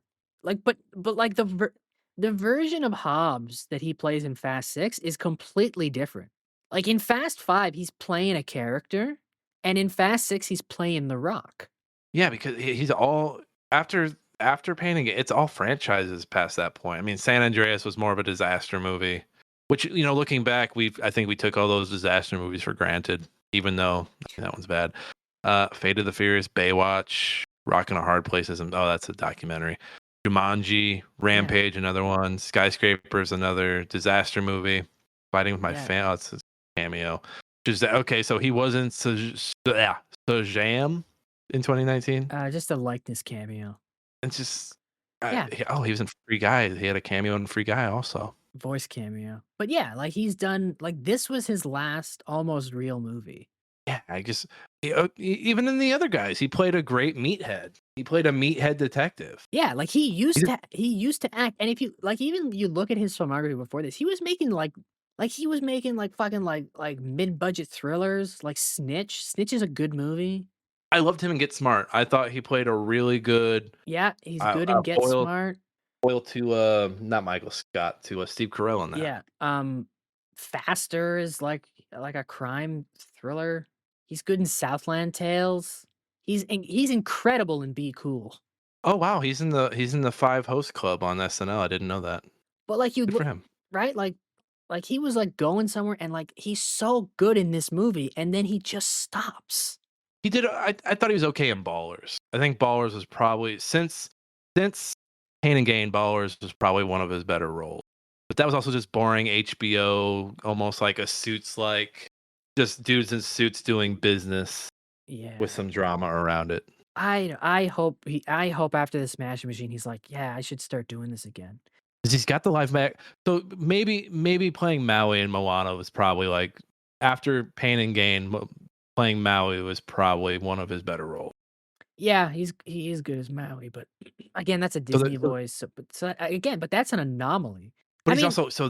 Like but like the version of Hobbs that he plays in Fast 6 is completely different. Like in Fast 5 he's playing a character and in Fast 6 he's playing The Rock. Yeah, because he's all after painting it. It's all franchises past that point. I mean, San Andreas was more of a disaster movie, which looking back, I think we took all those disaster movies for granted, even though that one's bad. Fate of the Furious, Baywatch, Rock in a Hard Place isn't. Oh, that's a documentary. Jumanji, Rampage, another one. Skyscrapers, another disaster movie. Fighting with My Family, oh, it's his cameo. Okay, so he wasn't Shazam in 2019. Just a likeness cameo. It's just Yeah. he was in Free Guy. He had a cameo in Free Guy also. Voice cameo. But yeah, like he's done like this was his last almost real movie. Yeah, even in the other guys, he played a great meathead. He played a meathead detective. Yeah, like he used to act, and if you like, even you look at his filmography before this, he was making like fucking like mid-budget thrillers, like Snitch. Snitch is a good movie. I loved him in Get Smart. I thought he played a really good. Yeah, he's good in Get Smart. Foil to not Michael Scott, to Steve Carell in that. Yeah. Faster is like a crime thriller. He's good in Southland Tales. He's incredible in Be Cool. Oh wow, he's in the 5 host club on SNL. I didn't know that. But like Good for him. right? Like he was like going somewhere and like he's so good in this movie and then he just stops. He did. I thought he was okay in Ballers. I think Ballers was probably since Pain and Gain, Ballers was probably one of his better roles. But that was also just boring HBO, almost like a Suits, like just dudes in suits doing business. Yeah, with some drama around it. I hope after the Smashing Machine, he's like, yeah, I should start doing this again. 'Cause he's got the live back. So maybe playing Maui in Moana was probably like after Pain and Gain, playing Maui was probably one of his better roles. Yeah, he is good as Maui, but again, that's a So, Disney voice. Again, but that's an anomaly. but I he's mean, also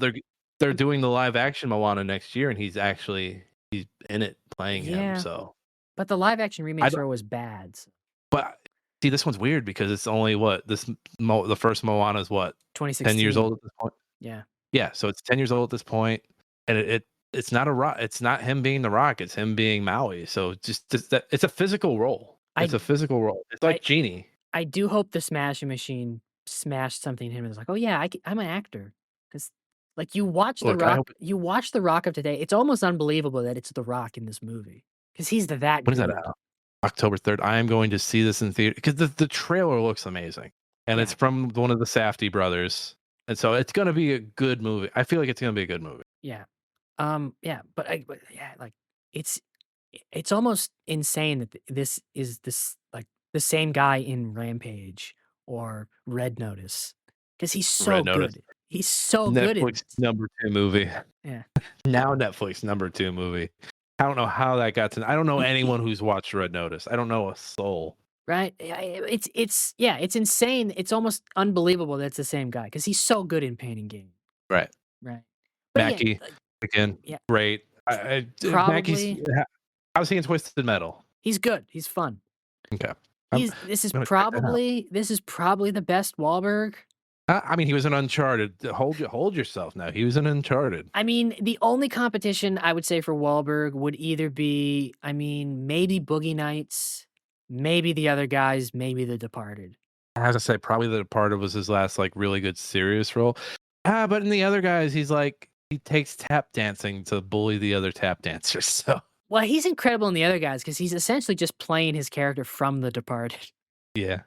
they're doing the live action Moana next year, and he's in it playing him. yeah, So but the live action I remakes don't. are always bad. But see, this one's weird because it's only what the first Moana is what 10 years 2016. old at this point. Yeah, Yeah, so it's 10 years old at this point, and it's not a rock. It's not him being the Rock. It's him being Maui. So just that it's a physical role. It's I a physical role. It's I like Genie. I do hope the Smashing Machine smashed something in him and was like, "Oh yeah, I'm an actor." Because like Look, I hope. You watch The Rock of today, it's almost unbelievable that it's The Rock in this movie because he's that When is that good. out? October 3rd. I am going to see this in theater because the trailer looks amazing, and Yeah, it's from one of the Safdie brothers, and so it's gonna be a good movie. I feel like it's gonna be a good movie. yeah, yeah, but yeah, like it's it's almost insane that this is like the same guy in Rampage or Red Notice because he's so Red Notice, good. He's so good in Netflix this. #2 movie. Yeah. Now Netflix #2 movie. I don't know how that got to. I don't know anyone who's watched Red Notice. I don't know a soul. Right? It's yeah, it's insane. It's almost unbelievable that it's the same guy because he's so good in Pain and Gain. Right. Right. But again, Mackie, again, yeah, great. Mackie's probably how's he in Twisted Metal? he's good. He's fun. Okay. I'm This is gonna check that out. probably the best Wahlberg. I mean, he was in Uncharted. Hold yourself now. He was in Uncharted. I mean, the only competition I would say for Wahlberg would either be, I mean, maybe Boogie Nights, maybe the other guys, maybe The Departed. I have to say, probably The Departed was his last like really good serious role. But in the other guys, he's like he takes tap dancing to bully the other tap dancers. So Well, he's incredible in the other guys because he's essentially just playing his character from The Departed. yeah,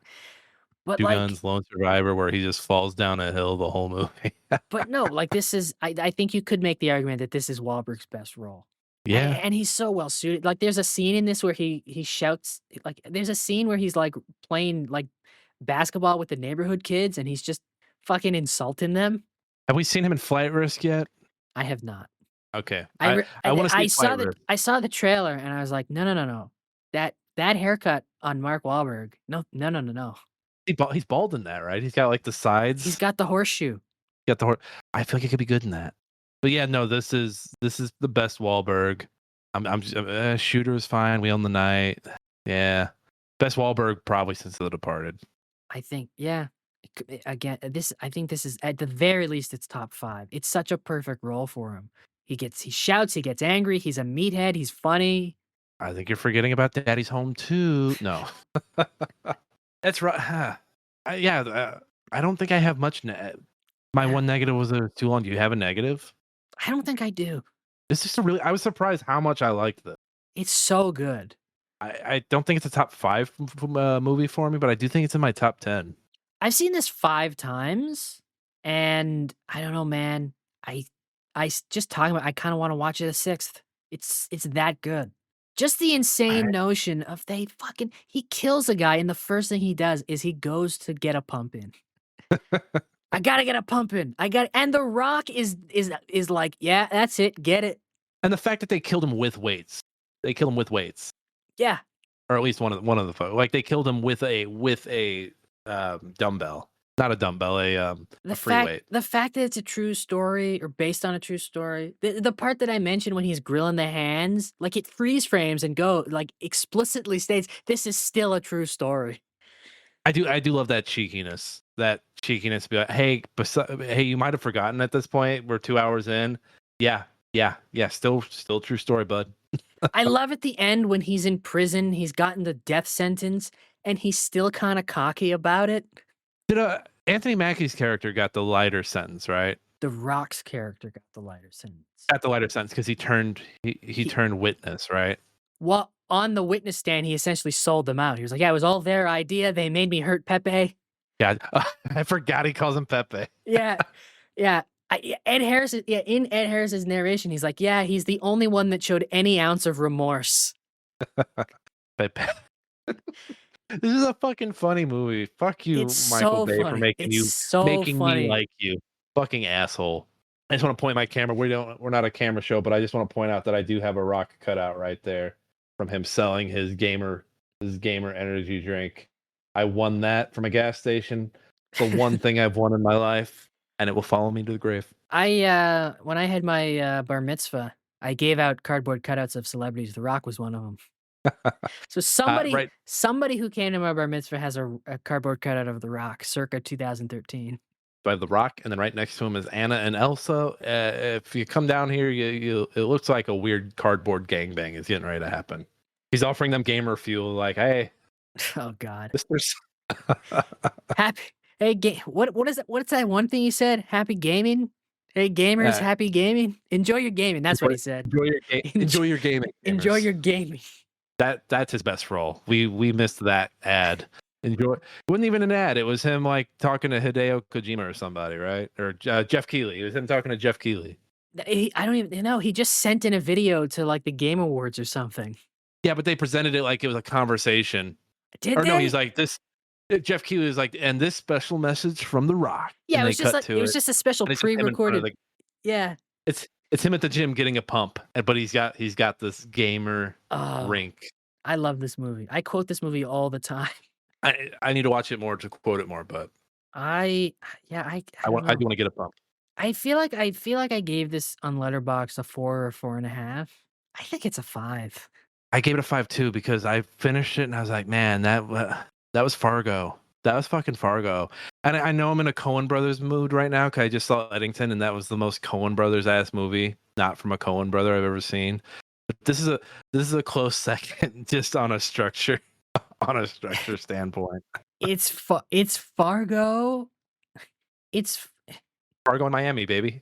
But Two like, Guns, Lone Survivor, where he just falls down a hill the whole movie. but no, like this is, I think you could make the argument that this is Wahlberg's best role. Yeah, And he's so well suited. Like, there's a scene in this where he shouts. Like, there's a scene where he's like playing like basketball with the neighborhood kids, and he's just fucking insulting them. have we seen him in Flight Risk yet? I have not. Okay, I want to see Flight Risk. I saw the trailer, and I was like, no. That haircut on Mark Wahlberg. No. He's bald in that, right? He's got like the sides. He's got the horseshoe. Got the I feel like he could be good in that. But yeah, no, this is the best Wahlberg. I'm just, Shooter is fine. We Own the Night. Yeah, best Wahlberg probably since The Departed. I think, yeah. Again, I think this is at the very least it's top 5. It's such a perfect role for him. He shouts, he gets angry, he's a meathead, he's funny. I think you're forgetting about Daddy's Home too. No, that's right. Yeah, I don't think I have much. My one negative was it was too long. Do you have a negative? I don't think I do. It's just I was surprised how much I liked this. It's so good. I don't think it's a top 5 movie for me, but I do think it's in my top 10. I've seen this 5 times, and I don't know, man. Just talking about, I kind of want to watch it a 6th. It's that good. Just the insane notion of he kills a guy, and the first thing he does is he goes to get a pump in. I gotta get a pump in. And The Rock is like, yeah, that's it, get it. And the fact that they killed him with weights. They killed him with weights. Yeah. Or at least one of the folks. Like they killed him with a dumbbell. Not a dumbbell, a free weight. The fact that it's a true story or based on a true story. The part that I mentioned when he's grilling the hands, like it freeze frames and explicitly states this is still a true story. I do love that cheekiness. That cheekiness to be like, hey, you might have forgotten at this point. We're 2 hours in. Yeah. Still true story, bud. I love at the end when he's in prison, he's gotten the death sentence, and he's still kind of cocky about it. Did Anthony Mackie's character got the lighter sentence, right? The Rock's character got the lighter sentence. Got the lighter sentence because he turned witness, right? Well, on the witness stand, he essentially sold them out. He was like, "Yeah, it was all their idea. They made me hurt Pepe." Yeah, I forgot he calls him Pepe. Yeah. Ed Harris. Yeah, in Ed Harris's narration, he's like, "Yeah, he's the only one that showed any ounce of remorse." Pepe. This is a fucking funny movie. Fuck you, It's Michael so Bay, for funny. making It's so me funny. like you. fucking asshole. I just want to point my camera. We're not a camera show, but I just want to point out that I do have a Rock cutout right there from him selling his gamer energy drink. I won that from a gas station. The one thing I've won in my life, and it will follow me to the grave. When I had my bar mitzvah, I gave out cardboard cutouts of celebrities. The Rock was one of them. So somebody who came to my bar mitzvah has a cardboard cutout of The Rock, circa 2013. By The Rock, and then right next to him is Anna and Elsa. If you come down here, it looks like a weird cardboard gangbang is getting ready to happen. He's offering them gamer fuel, like, hey, oh God, happy. Hey, what is it? What's that one thing he said? Happy gaming. Hey gamers, happy gaming. Enjoy your gaming. That's what he said. Enjoy your gaming. Gamers. Enjoy your gaming. That's his best role. We missed that ad. Enjoy. It wasn't even an ad. It was him like talking to Hideo Kojima or somebody, right? Or Jeff Keighley. It was him talking to Jeff Keighley. I don't even know. He just sent in a video to like the Game Awards or something. Yeah, but they presented it like it was a conversation. No, he's like this. Jeff Keighley is like, and this special message from The Rock. Yeah, it was just like it was just a special pre-recorded. Yeah, it's him at the gym getting a pump, but he's got this gamer rink. I love this movie. I quote this movie all the time. I need to watch it more to quote it more, but I do want to get a pump. I feel like I gave this on Letterboxd a 4 or 4.5. I think it's a 5. I gave it a 5 too because I finished it and I was like, man, that was Fargo. That was fucking Fargo. And I know I'm in a Coen Brothers mood right now because I just saw Eddington and that was the most Coen Brothers ass movie, not from a Coen brother I've ever seen. But this is a close second, just on a structure standpoint. It's Fargo. It's Fargo in Miami, baby.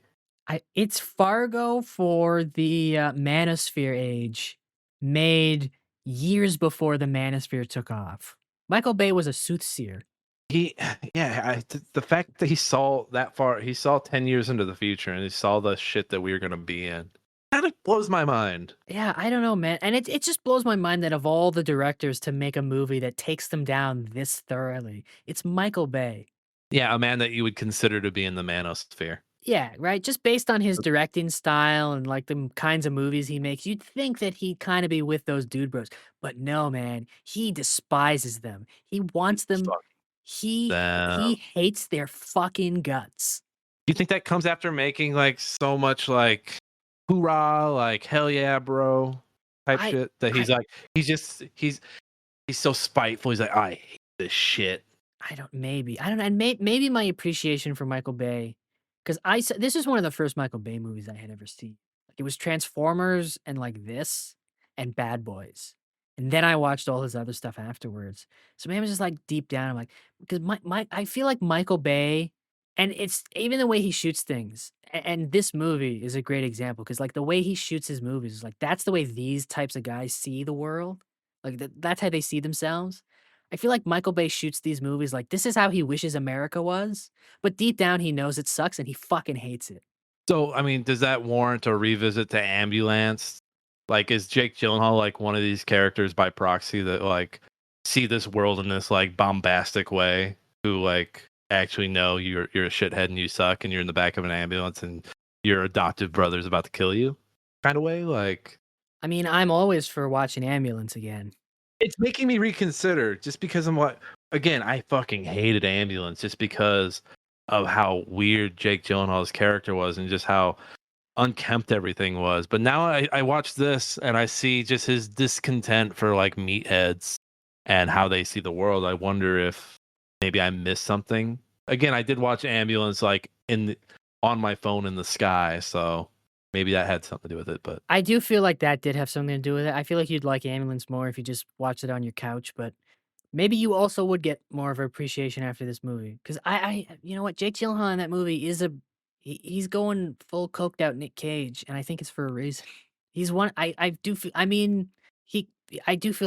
It's Fargo for the Manosphere age, made years before the Manosphere took off. Michael Bay was a soothsayer. The fact that he saw that far, he saw 10 years into the future and he saw the shit that we were going to be in. Kind of blows my mind. Yeah, I don't know, man. And it just blows my mind that of all the directors to make a movie that takes them down this thoroughly, it's Michael Bay. Yeah, a man that you would consider to be in the Manosphere. Yeah, right. Just based on his directing style and like the kinds of movies he makes, you'd think that he'd kind of be with those dude bros. But no, man, he despises them. He wants them. He hates their fucking guts. Do you think that comes after making like so much like hoorah, like hell yeah, bro type shit? That he's so spiteful. He's like, I hate this shit. I don't know. And maybe my appreciation for Michael Bay. Because this is one of the first Michael Bay movies I had ever seen. Like it was Transformers and like this and Bad Boys. And then I watched all his other stuff afterwards. So maybe it's just like deep down, I'm like, because I feel like Michael Bay, and it's even the way he shoots things. And this movie is a great example because like the way he shoots his movies is like, that's the way these types of guys see the world. Like that's how they see themselves. I feel like Michael Bay shoots these movies like this is how he wishes America was, but deep down he knows it sucks and he fucking hates it. So, I mean, does that warrant a revisit to Ambulance? Like, is Jake Gyllenhaal like one of these characters by proxy that like see this world in this like bombastic way, who like actually know you're a shithead and you suck and you're in the back of an ambulance and your adoptive brother's about to kill you kind of way? Like, I mean, I'm always for watching Ambulance again. It's making me reconsider just because I fucking hated Ambulance just because of how weird Jake Gyllenhaal's character was and just how unkempt everything was. But now I watch this and I see just his discontent for like meatheads and how they see the world. I wonder if maybe I missed something. Again, I did watch Ambulance like on my phone in the sky, so maybe that had something to do with it, but I do feel like that did have something to do with it. I feel like you'd like Ambulance more if you just watched it on your couch, but maybe you also would get more of an appreciation after this movie. Because you know what, Jake Gyllenhaal in that movie is he's going full coked out Nick Cage, and I think it's for a reason. He's one. I do feel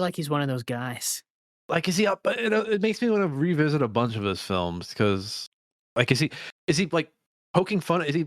like he's one of those guys. Like, is he up? It makes me want to revisit a bunch of his films because, like, is he like poking fun? Is he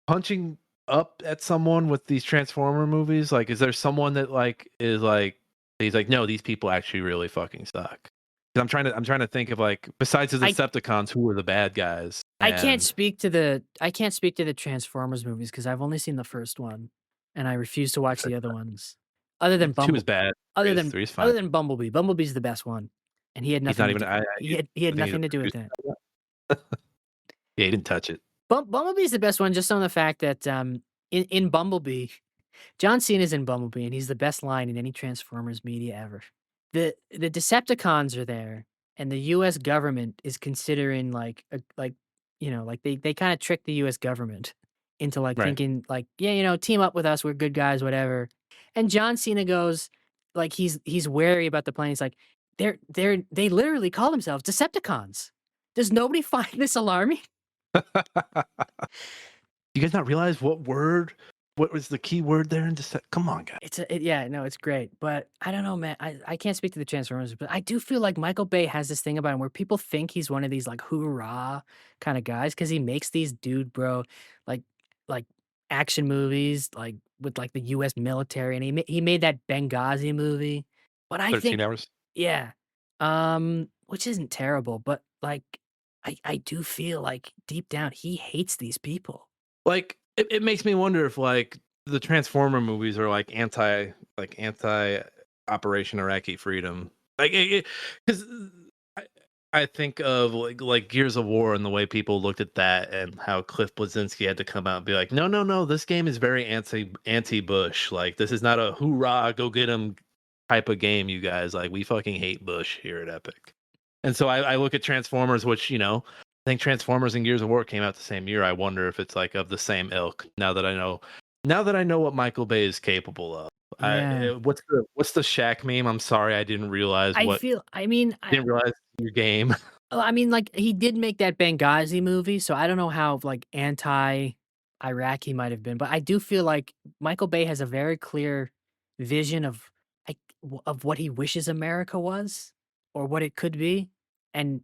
punching up at someone with these Transformer movies? Like, is there someone that like is like he's like, no, these people actually really fucking suck? I'm trying to think of like besides the I Decepticons, who were the bad guys? I can't And speak to the Transformers movies because I've only seen the first one, and I refuse to watch the other ones. Other than two is Bumble, bad. other Three is, than three is other fine. than Bumblebee. Bumblebee's the best one, and he had He's nothing not to even. do. I He had think he's nothing to do with produced that. that. Yeah, he didn't touch it. Bumblebee's the best one just on the fact that in Bumblebee, John Cena's in Bumblebee, and he's the best line in any Transformers media ever. The Decepticons are there, and the U.S. government is considering like like they kind of trick the U.S. government into like Right. thinking like team up with us, we're good guys, whatever. And John Cena goes like he's wary about the plan. He's like they literally call themselves Decepticons. Does nobody find this alarming? You guys not realize what was the key word there? Come on, guys. It's great, but I don't know, man. I can't speak to the Transformers, but I do feel like Michael Bay has this thing about him where people think he's one of these like hoorah kind of guys because he makes these dude bro like like action movies like with like the U.S. military, and he made that Benghazi movie. But I 13 think hours. yeah, which isn't terrible, but like I do feel like deep down he hates these people. Like it makes me wonder if like the Transformer movies are like anti Operation Iraqi Freedom. Like because I think of like Gears of War and the way people looked at that and how Cliff Bleszinski had to come out and be like, no, this game is very anti Bush. Like this is not a hoorah, go get him type of game, you guys. Like we fucking hate Bush here at Epic. And so I look at Transformers, which I think Transformers and Gears of War came out the same year. I wonder if it's like of the same ilk. Now that I know what Michael Bay is capable of. Yeah. What's the Shaq meme? I'm sorry, I didn't realize didn't realize your game. I mean, like he did make that Benghazi movie, so I don't know how like anti-Iraq he might have been, but I do feel like Michael Bay has a very clear vision of like of what he wishes America was or what it could be, and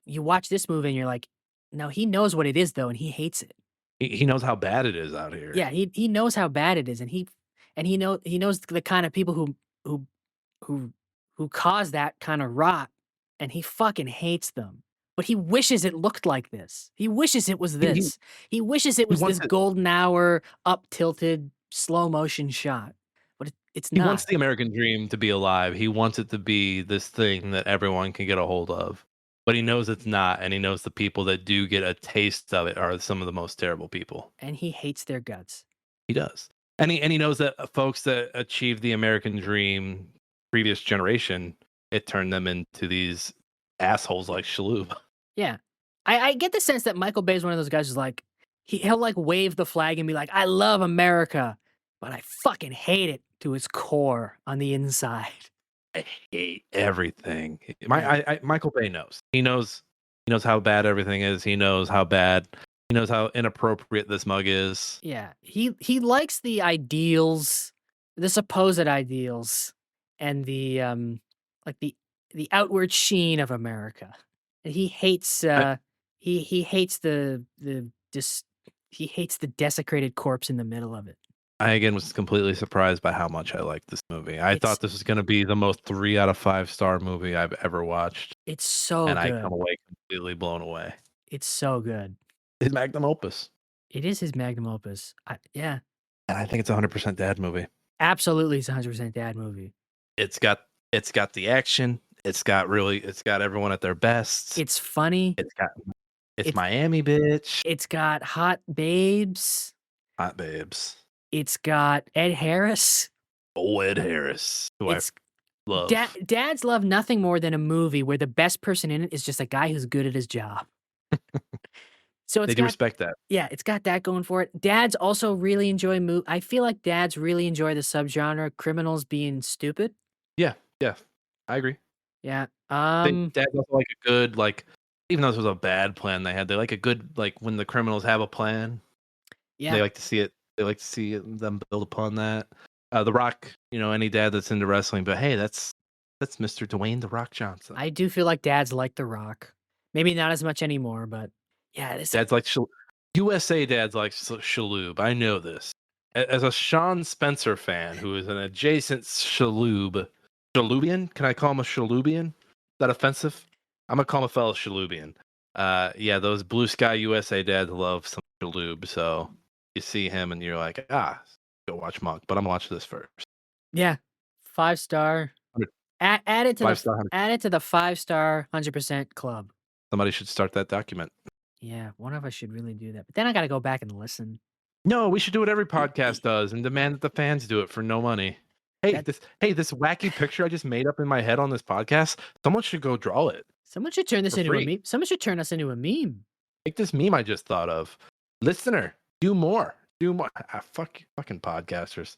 you watch this movie and you're like, no, he knows what it is though, and he hates it. He knows how bad it is out here. Yeah, he knows how bad it is, and he knows the kind of people who who who cause that kind of rot, and he fucking hates them. But he wishes it looked like this. He wishes it was He this. He wishes it was wants this it. golden hour, up tilted, slow motion shot. But it's He not. wants the American dream to be alive. He wants it to be this thing that everyone can get a hold of. But he knows it's not, and he knows the people that do get a taste of it are some of the most terrible people. And he hates their guts. He does. And he knows that folks that achieved the American dream previous generation, it turned them into these assholes like Shaloub. Yeah. I get the sense that Michael Bay is one of those guys who's like, he'll like wave the flag and be like, I love America, but I fucking hate it to its core on the inside. I hate everything. Michael Bay knows. He knows how bad everything is. He knows how inappropriate this mug is. Yeah. He likes the ideals, the supposed ideals, and the like the outward sheen of America. And he hates he hates he hates the desecrated corpse in the middle of it. I again was completely surprised by how much I liked this movie. I thought this was going to be the most 3 out of 5 star movie I've ever watched. It's so and good. I come away completely blown away. It's so good. His magnum opus. It is his magnum opus. Yeah. And I think it's a 100% dad movie. Absolutely, it's a 100% dad movie. It's got the action. It's got everyone at their best. It's funny. It's Miami, bitch. It's got hot babes. Hot babes. It's got Ed Harris. Oh, Ed Harris, who I love. Dads love nothing more than a movie where the best person in it is just a guy who's good at his job. So they do respect that. Yeah, it's got that going for it. Dads also really enjoy I feel like dads really enjoy the subgenre criminals being stupid. Yeah, I agree. Yeah. Dads also like a good even though this was a bad plan they like a good when the criminals have a plan. Yeah. They like to see it. They like to see them build upon that. The Rock, any dad that's into wrestling, but hey, that's Mr. Dwayne The Rock Johnson. I do feel like dads like The Rock. Maybe not as much anymore, but yeah. Dads like USA dads like Shaloub. I know this. As a Sean Spencer fan who is an adjacent Shaloubian, can I call him a Shaloubian? that offensive? I'm gonna call him a fellow Shalubian. Yeah, those Blue Sky USA dads love some Shalub, so you see him and you're like, go watch Monk, but I'm gonna watch this first. Yeah, 5-star. Add it to 5-star, the 5-star 100% club. Somebody should start that document. Yeah, one of us should really do that. But then I got to go back and listen. No, we should do what every podcast does and demand that the fans do it for no money. Hey, this wacky picture I just made up in my head on this podcast, someone should go draw it. Someone should turn this into a meme. Someone should turn us into a meme. Like this meme I just thought of. Listener, do more. Do more. Fucking podcasters.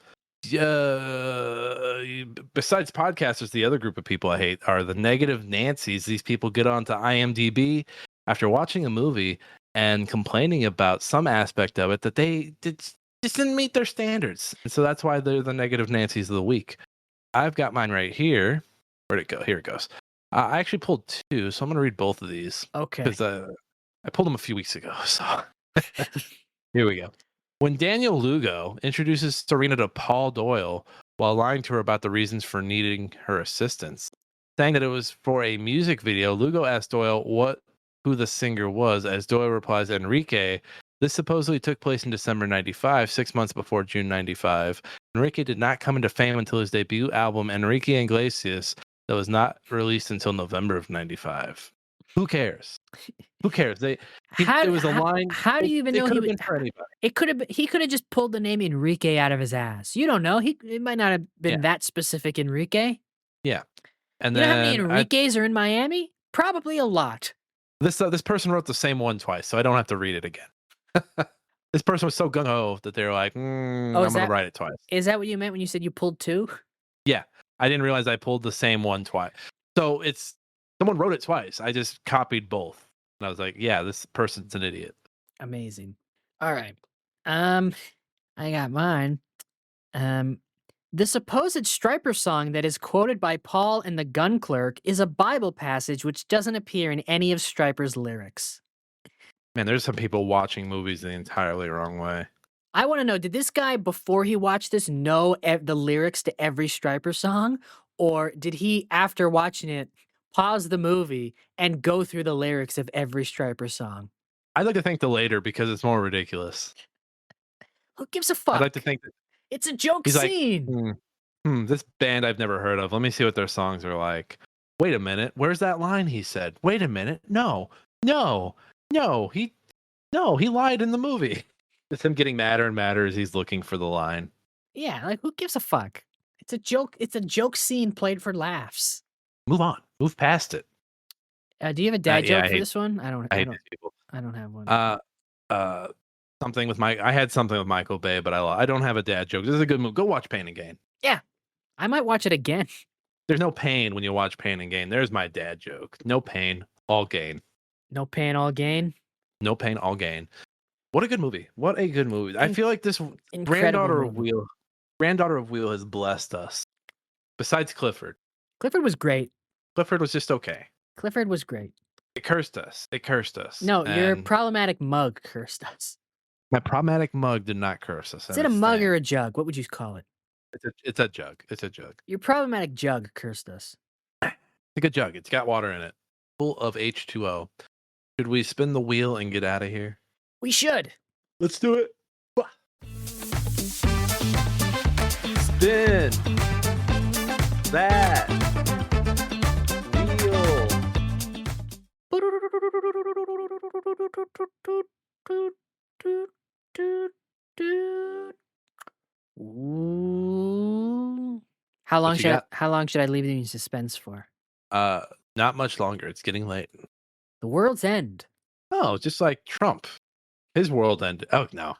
Besides podcasters, the other group of people I hate are the negative Nancys. These people get onto IMDb after watching a movie and complaining about some aspect of it that they just didn't meet their standards. And so that's why they're the negative Nancys of the week. I've got mine right here. Where'd it go? Here it goes. I actually pulled 2, so I'm going to read both of these. Okay. Because I pulled them a few weeks ago. So here we go. When Daniel Lugo introduces Serena to Paul Doyle while lying to her about the reasons for needing her assistance, saying that it was for a music video, Lugo asked Doyle who the singer was, as Doyle replies, Enrique. This supposedly took place in December 95, 6 months before June 95. Enrique did not come into fame until his debut album, Enrique Iglesias, that was not released until November of 95. Who cares? Who cares? It was a line. How do you even know he could have just pulled the name Enrique out of his ass. You don't know. It might not have been that specific Enrique. Yeah. And you know how many Enriques are in Miami? Probably a lot. This person wrote the same one twice, so I don't have to read it again. This person was so gung-ho that they're like, I'm going to write it twice. Is that what you meant when you said you pulled 2? Yeah. I didn't realize I pulled the same one twice. So someone wrote it twice. I just copied both. And I was like, yeah, this person's an idiot. Amazing. All right. I got mine. The supposed Stryper song that is quoted by Paul and the gun clerk is a Bible passage which doesn't appear in any of Stryper's lyrics. Man, there's some people watching movies the entirely wrong way. I want to know, did this guy, before he watched this, know the lyrics to every Stryper song? Or did he, after watching it, pause the movie and go through the lyrics of every Stryper song? I'd like to think the later because it's more ridiculous. Who gives a fuck? I'd like to think that it's a joke scene. Like, this band I've never heard of. Let me see what their songs are like. Wait a minute. Where's that line he said? Wait a minute. No. He lied in the movie. It's him getting madder and madder as he's looking for the line. Yeah, like who gives a fuck? It's a joke. It's a joke scene played for laughs. Move on. Move past it. Do you have a dad joke for this one? I don't have one. I had something with Michael Bay, but I don't have a dad joke. This is a good movie. Go watch Pain and Gain. Yeah, I might watch it again. There's no pain when you watch Pain and Gain. There's my dad joke. No pain, all gain. No pain, all gain. No pain, all gain. What a good movie. What a good movie. I feel like this Granddaughter of Wheel has blessed us. Besides Clifford. Clifford was great. Clifford was just okay. Clifford was great. It cursed us. No, your problematic mug cursed us. My problematic mug did not curse us. Is it a mug or a jug? What would you call it? It's a jug. It's a jug. Your problematic jug cursed us. It's a good jug. It's got water in it. Full of H2O. Should we spin the wheel and get out of here? We should. Let's do it. Spin that wheel. Ooh. How long should I leave you in suspense for? Not much longer. It's getting late. The World's End. Oh, just like Trump. His world end. Oh, no.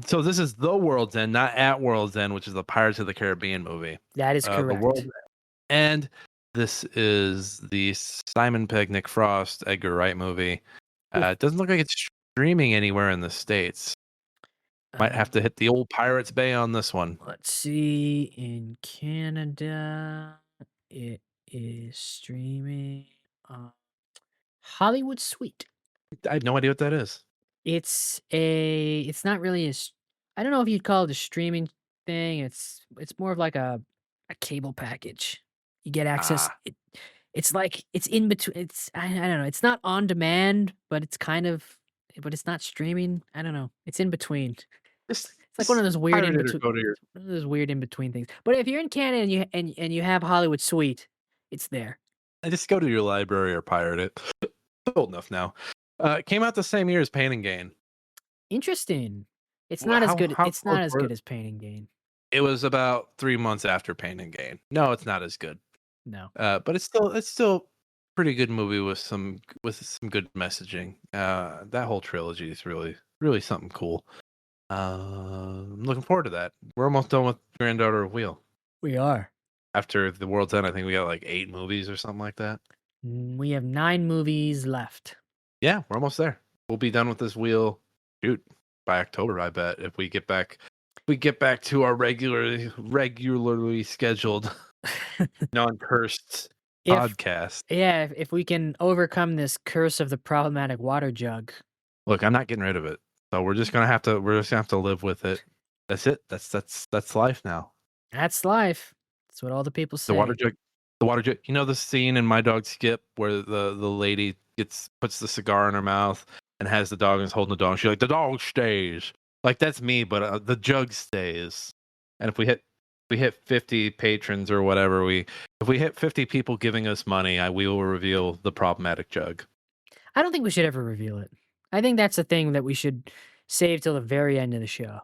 So this is The World's End, not At World's End, which is the Pirates of the Caribbean movie. That is correct. And this is the Simon Pegg, Nick Frost, Edgar Wright movie. It doesn't look like it's streaming anywhere in the States. Might have to hit the old Pirates Bay on this one. Let's see. In Canada, it is streaming on Hollywood Suite. I have no idea what that is. It's not really I don't know if you'd call it a streaming thing. It's more of like a cable package. You get access. It's like it's in between. I don't know. It's not on demand, but it's but it's not streaming. I don't know. It's in between. Just, It's like one of those weird in pirate it or between. go to your. One of those weird in between things. But if you're in Canada and you have Hollywood Suite, it's there. I just go to your library or pirate it. It's old enough now. It came out the same year as Pain and Gain. Interesting. It's Well, not as good. It's not close as were good as Pain and Gain. It was about 3 months after Pain and Gain. No, it's not as good. No. But it's still pretty good movie with some good messaging. That whole trilogy is really something cool. I'm looking forward to that. We're almost done with Granddaughter of Wheel. We are. After The World's End, I think we got like 8 movies or something like that. We have 9 movies left. Yeah, we're almost there. We'll be done with this wheel. Shoot, by October, I bet. If we get back to our regularly scheduled, non-cursed podcast. Yeah, if we can overcome this curse of the problematic water jug. Look, I'm not getting rid of it, so we're just gonna have to live with it. That's it. That's life now. That's life. That's what all the people say. The water jug. You know the scene in My Dog Skip where the lady puts the cigar in her mouth and has the dog and is holding the dog. She's like, the dog stays. Like that's me, but the jug stays. And if we hit 50 patrons or whatever, if we hit 50 people giving us money, we will reveal the problematic jug. I don't think we should ever reveal it. I think that's a thing that we should save till the very end of the show.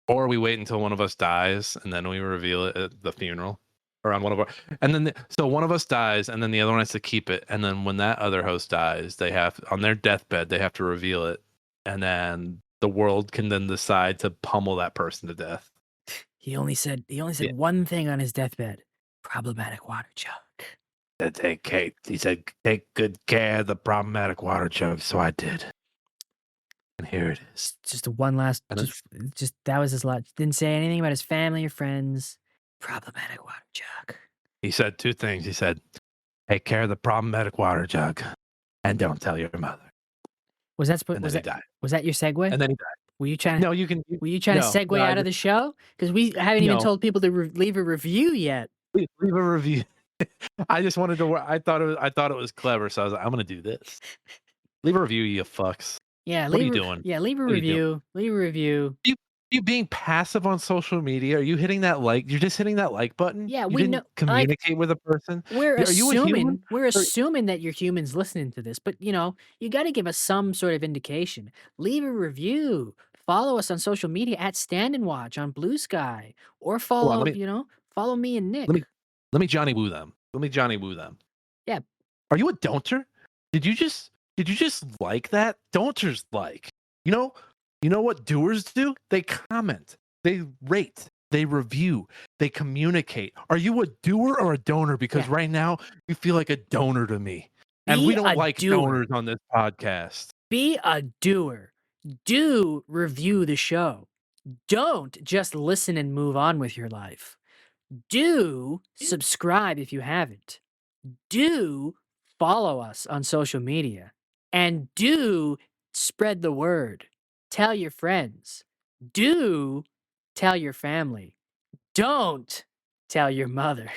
Or we wait until one of us dies and then we reveal it at the funeral. Or on one of our, and then so one of us dies and then the other one has to keep it, and then when that other host dies, they have on their deathbed they have to reveal it, and then the world can then decide to pummel that person to death. He only said one thing on his deathbed: problematic water jug. He said, take good care of the problematic water jug, so I did. And here it is. Just one last, just that was his last. Didn't say anything about his family or friends. Problematic water jug. He said 2 things. He said, take care of the problematic water jug, and don't tell your mother. Was that was that your segue? And then he died. Were you trying? No, you can. Were you trying to segue out of the show? Because we haven't even told people to leave a review yet. Leave a review. I just wanted to. I thought it was clever, so I was like, I'm gonna do this. Leave a review, you fucks. Yeah, what are you doing? Yeah, leave a review. Leave a review. You being passive on social media? Are you hitting that like? You're just hitting that like button. Yeah, we didn't communicate with a person. We're assuming that you're humans listening to this, but you got to give us some sort of indication. Leave a review. Follow us on social media at Stand and Watch on Blue Sky, or follow follow me and Nick. Let me Johnny Woo them. Yeah. Are you a don'ter? Did you just like that? Don'ters like. You know what doers do? They comment, they rate, they review, they communicate. Are you a doer or a donor? Because right now you feel like a donor to me. And we don't like donors on this podcast. Be a doer. Do review the show. Don't just listen and move on with your life. Do subscribe if you haven't. Do follow us on social media. And do spread the word. Tell your friends. Do tell your family. Don't tell your mother.